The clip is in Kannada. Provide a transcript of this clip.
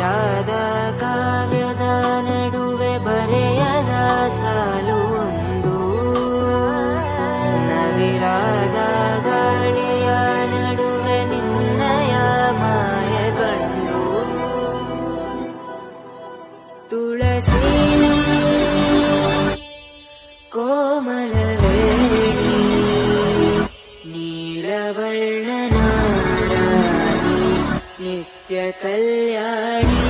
ನವಿರಾದ ಕಾವ್ಯದ ನಡುವೆ ಬರೆಯದ ಸಾಲು ಒಂದು, ನವಿರಾದ ಗಾಳಿಯ ನಡುವೆ ನಿನ್ನಯ ಮಾಯ ಕಂಡು. ತುಳಸಿ ಕೋಮಲವೇಣಿ ನೀಲವರ್ಣನಾರಾಣಿ ನಿತ್ಯ ಕಲ್ಯಾಣಿ.